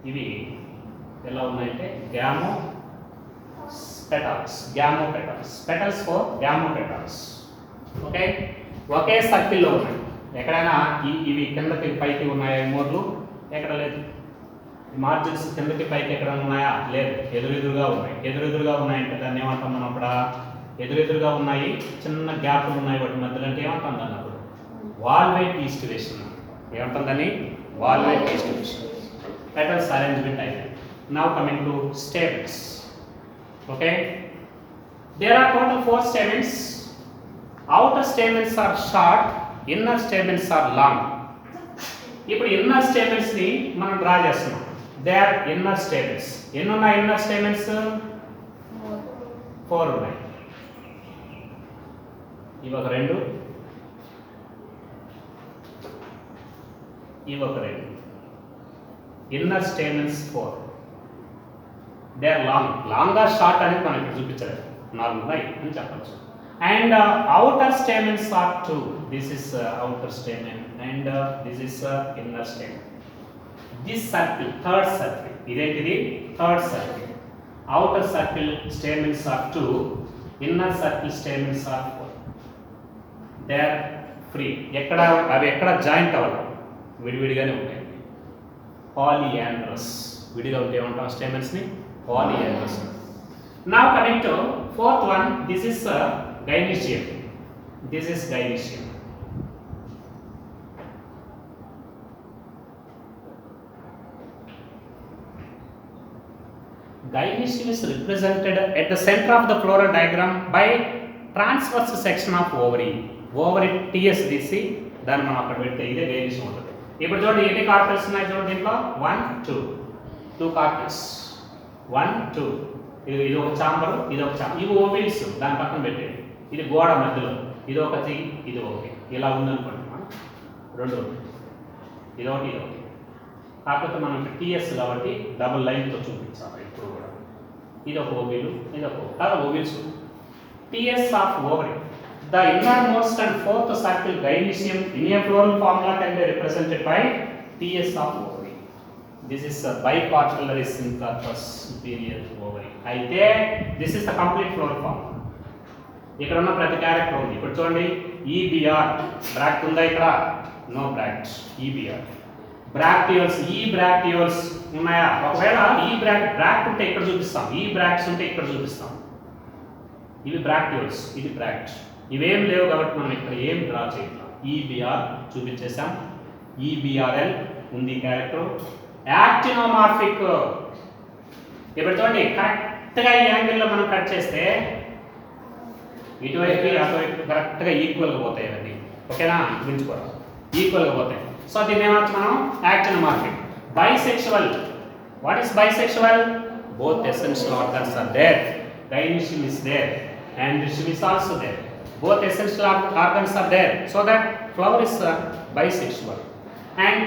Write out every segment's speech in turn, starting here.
ఇవి ఎలా ఉన్నాయంటే gamo petals, gamo petals, petals for gamo petals. Okay, ఒకే సర్కిల్లో ఉన్నాయి. ఎక్కడైనా ఇవి కిందకి పైకి ఉన్నాయా మోర్లు? ఎక్కడ లేదు. మార్జిన్స్ కిందకి పైకి ఎక్కడ ఉన్నాయా? లేదు. ఎదురెదురుగా ఉన్నాయి. ఎదురెదురుగా ఉన్నాయంటే దాన్ని ఏమంటాం మనం? అక్కడ ఎదురెదురుగా ఉన్నాయి, చిన్న గ్యాప్లు ఉన్నాయి వాటి మధ్యలో, అంటే ఏమంటాం దాన్ని అప్పుడు? Valvate aestivation. ఏమంటాం దాన్ని? Valvate aestivation. పెటల్స్ అరేంజ్మెంట్ అయితే. Now coming to stables. Okay, there are total 4 stamens. Outer stamens are short, inner stamens are long. ఇప్పుడు ఇన్నర్ స్టేమెన్స్ ని మనం డ్రా చేస్తున్నాం. They are inner stamens. ఎన్ని ఉన్నాయి ఇన్నర్ స్టేమెన్స్? 4 ఉన్నాయి. ఇవి ఒక 2, ఇవి ఒక 2. Inner stamens 4. They are long. Long or short అనేది మనం ఇక్కడ చూపించలేదు. 4 ఉన్నాయి అని చెప్పచ్చు. And outer stamens are 2. This is outer stamen and this is inner stamen. This circle, third circle. Identity, third circle. Outer circle stamens are 2. Inner circle stamens are 4. They are free. ఎక్కడ అవి ఎక్కడ joint అవ్వాలి? విడివిడిగానే ఉంటాయి. పాలియాండ్రస్. విడిగా ఉంటే ఏమంటాం stamens ని? పాలియాండ్రస్. Now coming to fourth one. This is gynoecium. This is gynoecium. Gynoecium is represented at the center of the floral diagram by transverse section of ovary. Ovary TSDC. దాన్ని మనం అక్కడ పెడితే ఇదే gynoecium ఉంటుంది. ఇప్పుడు చూడండి ఎన్ని కార్పెల్స్ ఉన్నాయి చూడండి దీంట్లో? 1 2 కార్పెల్స్. 1 2. ఇది ఒక చాంబర్, ఇది ఒక చాంబర్. ఇవి ఓవిల్స్. దాని పక్కన పెట్టేది. ఇది గోడ మధ్యలో. ఇది ఒకటి, ఇది ఒకటి. ఇలా ఉందనుకోండి. మనం 2 ఇది ఒకటి, ఇది ఒకటి. కాకపోతే మనం ఇక్కడ టీఎస్ కాబట్టి డబుల్ లైన్తో చూపించాలి ఇప్పుడు కూడా. ఇది ఒక ఓవిల్, ఇది ఒక కదా ovules. TS of ovary. The inner most and fourth circle gynoecium in a floral formula can be represented by TS of ovary. This is a bipartillary syncarpus superior ovary. అయితే this is the complete floral formula. ఇక్కడ ఉన్న ప్రతి character ఉంది. ఇప్పుడు చూడండి ఈబిఆర్. Bract ఉందా ఇక్కడ? No bract. EBR. Bracteoles. ఈ బ్రాక్టియోల్స్ ఉన్నాయా? ఒకవేళ ఈ బ్రాక్ట్ ఉంటే ఇక్కడ చూపిస్తాం, ఈ బ్రాక్ట్స్ ఉంటే ఇక్కడ చూపిస్తాం. ఇవి బ్రాక్టియోల్స్, ఇది బ్రాక్ట్. ఇవేం లేవు కాబట్టి మనం ఇక్కడ ఏం డ్రా చేయాలి. ఈబిఆర్ చూపించేసాం. ఈబిఆర్ఎల్ ఉంది క్యారెక్టర్. యాక్టినోమార్ఫిక్. ఇప్పుడు చూడండి కరెక్ట్గా ఈ యాంగిల్లో మనం కట్ చేస్తే ఇటువైపు అటువైపు కరెక్ట్గా ఈక్వల్గా పోతాయి అవన్నీ. ఓకేనా? గుర్తుంచుకోవాలి, ఈక్వల్గా పోతాయి. సో దీన్ని ఏమవచ్చు మనం? Actinomorphic. Bisexual. What is bisexual? Both essential organs are there. gynoecium is there and rhizome is also there. Both essential organs are there, so that flower is bisexual. And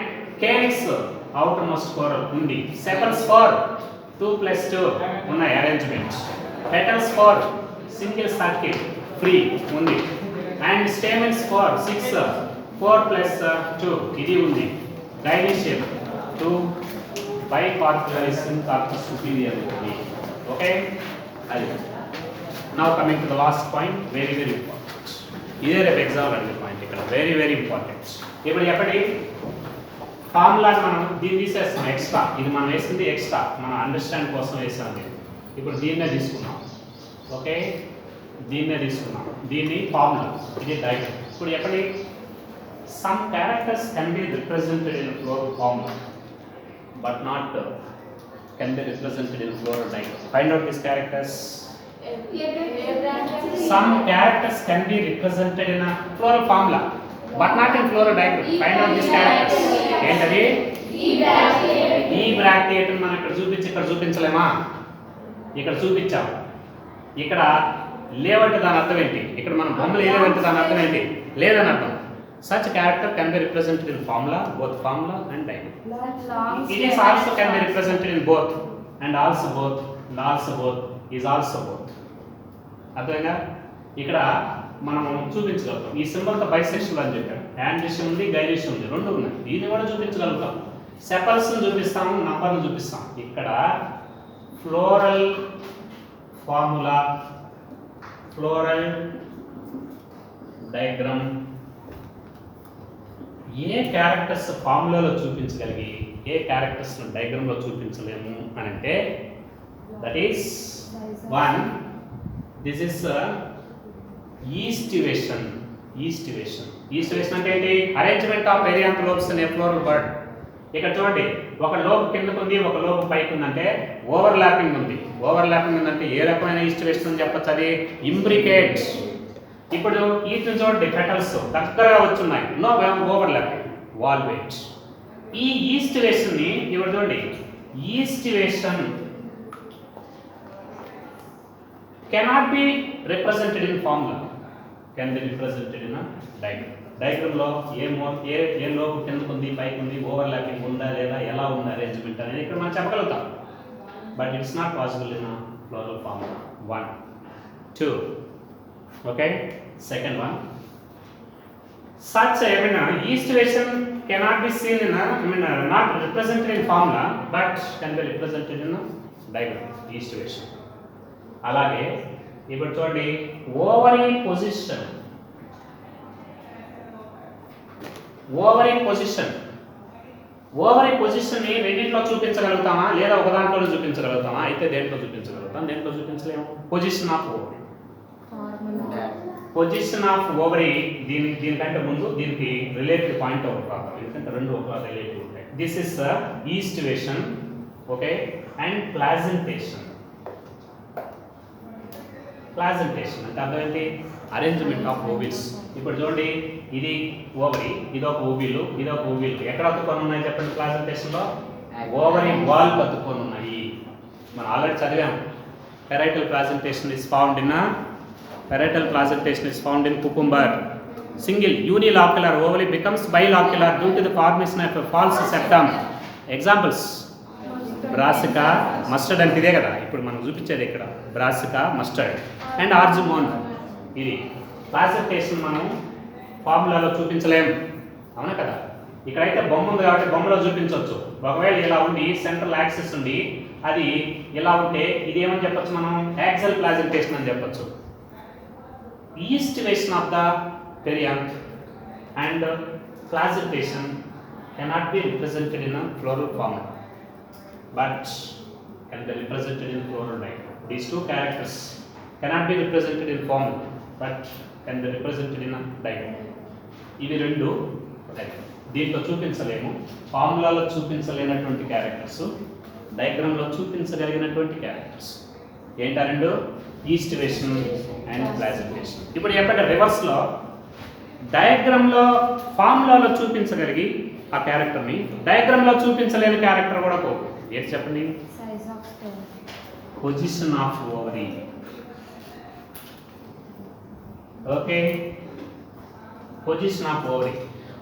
calyx, outermost coral undi. Sepals for 2+2 unnai arrangement. Petals for single circle free undi. And stamens for 6 4+2 idi undi. gynoecium 2 bipartillary syncarpus superior undi. Okay. Now coming to the last point, very very important. ఇదే రేపు exam అడిగే point ఇక్కడ, very very important. ఇప్పుడు ఎప్పటి formula మనం దీన్ని తీసేస్తాం extra. ఇది మనం వేసింది ఎక్స్ట్రా, మన అండర్స్టాండ్ కోసం వేసాం. ఇప్పుడు దీన్నే తీసుకున్నాం. ఓకే, దీన్నే తీసుకున్నాం. దీన్ని ఫార్ములా, ఇది డయాగ్రామ్. ఇప్పుడు ఎప్పటి some characters can be represented in floral formula but not can be represented in floral diagram. Find out these characters. Some characters can be represented in a floral formula but not in floral diagram. Find out these characters. ఏంటది? ఈ bracket మనం ఇక్కడ చూపించి ఇక్కడ చూపించలేమా? ఇక్కడ చూపించాం. ఇక్కడ లేవంటే దాని అర్థం ఏంటి? ఇక్కడ మనం బొమ్మలు లేవంటే దాని అర్థం ఏంటి? లేదని అర్థం. Such character can be represented in formula, both formula and diagram. It is also can be represented in both and also both and also both is also both. అర్థమైందా? ఇక్కడ మనం చూపించగలుగుతాం. ఈ సింబల్ తో బైసెక్షువల్ అని చెప్పారు. యాండిషన్ ఉంది, gynoecium ఉంది, రెండు ఉన్నాయి. దీన్ని కూడా చూపించగలుగుతాం. సెపల్స్ని చూపిస్తాము, నంబర్ని చూపిస్తాం. ఇక్కడ ఫ్లోరల్ ఫార్ములా, ఫ్లోరల్ డయాగ్రామ్ ఏ క్యారెక్టర్స్ ఫార్ములాలో చూపించగలిగి ఏ క్యారెక్టర్స్ డయాగ్రామ్లో చూపించలేము అని అంటే that is one, this is aestivation. Aestivation అంటే ఏంటి? Arrangement of perianth lobes in a floral bird. ఇక్కడ చూడండి, ఒక లోబ్ కిందకు ఉంది, ఒక లోబ్ పైకి ఉందంటే ఓవర్ ల్యాపింగ్ ఉంది. ఓవర్ ల్యాపింగ్ ఉందంటే ఏ రకమైన ఈస్టివేషన్ అని చెప్పచ్చు? అది ఇంబ్రికేట్. ఇప్పుడు వీటిని చూడండి, పెటల్స్ దగ్గరగా వచ్చున్నాయి, నో ఓవర్ ల్యాపింగ్, వాల్వేట్. ఈ ఈస్టివేషన్ని ఇప్పుడు చూడండి, aestivation cannot be represented in formula, can be represented in a diagram. డయాగ్రామ్లో ఏ లోపు కిందకు ఉంది, పైకి ఉంది, ఓవర్ ల్యాపింగ్ ఉందా లేదా, ఎలా ఉంది అరేంజ్మెంట్ అనేది ఇక్కడ మనం చెప్పగలుగుతాం. But it's not possible in floral formula. 1 2 okay. Second one, such eastivation cannot be seen in not represented in formula but can be represented in a diagram. Eastivation. అలాగే ఇప్పుడు చూడండి, ఓవరీ పొజిషన్. ఓవరీ పొజిషన్ ని రెండింటిలో చూపించగలుగుతామా లేదా ఒక దాంట్లో చూపించగలుగుతామా? అయితే దేంట్లో చూపించగలుగుతాం, దేంట్లో చూపించలేము. Position of ovary. Position of ovary దీనికంటే ముందు దీనికి రిలేటివ్ పాయింట్ ఒకటి రావాలి, ఎందుకంటే రెండు ఒక రిలేటివ్ ఉంటాయి. This is aestivation, okay, and placentation. Placentation అంటే అర్థం ఏంటి? Arrangement of ovules. ఇప్పుడు చూడండి, ఇది ఓవరీ, ఇది ఒక ఓవిల్, ఇది ఒక ఓవిల్. ఎక్కడ అతుక్కొని ఉన్నాయి చెప్పండి? ప్లాజెంటేషన్లో ఓవరీ వాల్ అతుక్కొని ఉన్నాయి. మనం ఆల్రెడీ చదివాం. parietal placentation is found in cucumber. Single unilocular ovary becomes bilocular due to the formation of a false septum. Examples: brassica, mustard అంటే ఇదే కదా ఇప్పుడు మనం చూపించేది. ఇక్కడ బ్రాసికా, మస్టర్డ్ అండ్ ఆర్జిమోన్. ఇది ప్లాసెంటేషన్ మనం ఫార్ములాలో చూపించలేము, అవునా కదా? ఇక్కడైతే బొమ్మ ఉంది కాబట్టి బొమ్మలో చూపించవచ్చు. ఒకవేళ ఇలా ఉండి సెంట్రల్ యాక్సిస్ ఉండి అది ఇలా ఉంటే ఇది ఏమని చెప్పచ్చు? మనం యాక్సల్ ప్లాసెంటేషన్ అని చెప్పచ్చు. Aestivation of the perianth and placentation cannot be represented in a floral formula but can be represented in floral diagram. These two characters cannot be represented in formula but can be represented in a diagram. ఇవి రెండు దీంట్లో చూపించలేము. ఫార్ములాలో చూపించలేనటువంటి characters, డయాగ్రామ్లో చూపించగలిగినటువంటి characters ఏంటా? రెండు, aestivation and placentation. ఇప్పుడు చెప్పండి, రివర్స్లో డయాగ్రామ్లో ఫార్ములాలో చూపించగలిగి ఆ క్యారెక్టర్ని డయాగ్రామ్లో చూపించలేని క్యారెక్టర్ కూడా ఏంటి చెప్పండి? Position of ovary. Okay, position of ovary.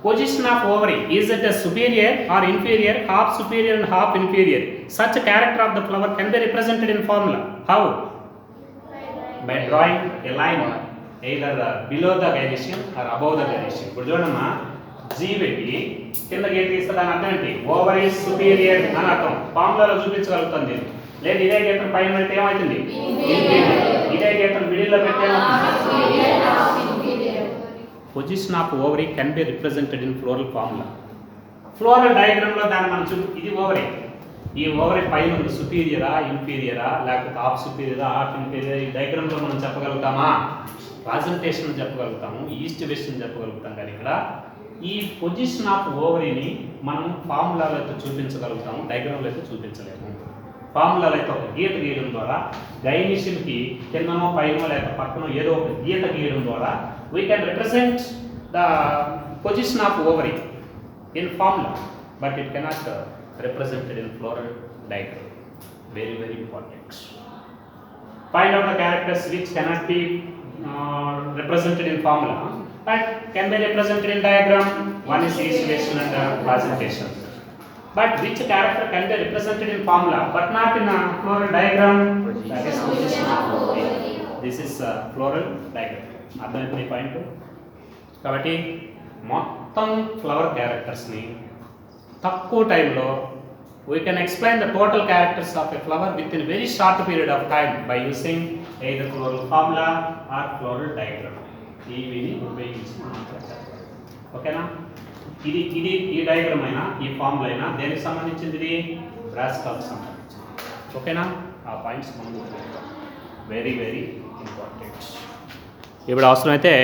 Position of ovary, is it a superior or inferior, half superior and half inferior? Such a character of the flower can be represented in formula. How? By drawing a line either below the gynoecium or above the gynoecium. ఇప్పుడు చూడమ్మా, G పెట్టి కింద గీత తీస్తే దాని అర్థం ఏంటి? Ovary superior అని అర్థం. ఫార్ములాలో చూపించగలుగుతాం దీన్ని. లేదు ఇదే గీతను పైన పెడితే ఏమవుతుంది? ఇదే గీతను మిడిల్లో పెడితే position of ovary can be represented in floral formula. Floral డయాగ్రామ్లో దాన్ని మనం ఇది ఓవరీ, ఈ ఓవరీ పైన ఉంది, సుపీరియరా ఇన్ఫీరియరా లేకపోతే హాఫ్ సుపీరియరా హాఫ్ ఇన్ఫీరియర్, ఈ డయాగ్రామ్లో మనం చెప్పగలుగుతామా? ప్రెజెంటేషన్ చెప్పగలుగుతాము, ఈస్టివేషన్ చెప్పగలుగుతాం. కానీ ఇక్కడ ఈ పొజిషన్ ఆఫ్ ఓవరీని మనం ఫార్ములాలో అయితే చూపించగలుగుతాము, డయాగ్రామ్లో అయితే చూపించలేము. ఫార్ములాలో అయితే ఒక గీత గీయడం ద్వారా, గైనిషియన్కి కిందనో పైనో లేక పక్కనో ఏదో ఒక గీత గీయడం ద్వారా we can represent the position of ovary in formula but it cannot represent it in floral diagram. Very very important. Find out the characters which cannot be represented in formula but can be represented in diagram. One is eastivation and presentation. But which character can be represented in formula but not in a floral diagram? That is position of ovary. This is floral diagram. అర్థమైంది point. కాబట్టి మొత్తం flower క్యారెక్టర్స్ని తక్కువ టైంలో we can explain the total characters of a flower within a very short period of time by using either floral formula or floral diagram. ఇవిని ఉపయోగించి మనం అక్కడ చెప్పాలి. ఓకేనా? ఇది ఈ డయాగ్రామ్ అయినా ఈ ఫార్ములా అయినా దేనికి సంబంధించింది? ఇది బ్రాసికాకు సంబంధించింది. ఓకేనా? ఆ పాయింట్స్ మనం వెరీ వెరీ ఇంపార్టెంట్. ఇప్పుడు అవసరమైతే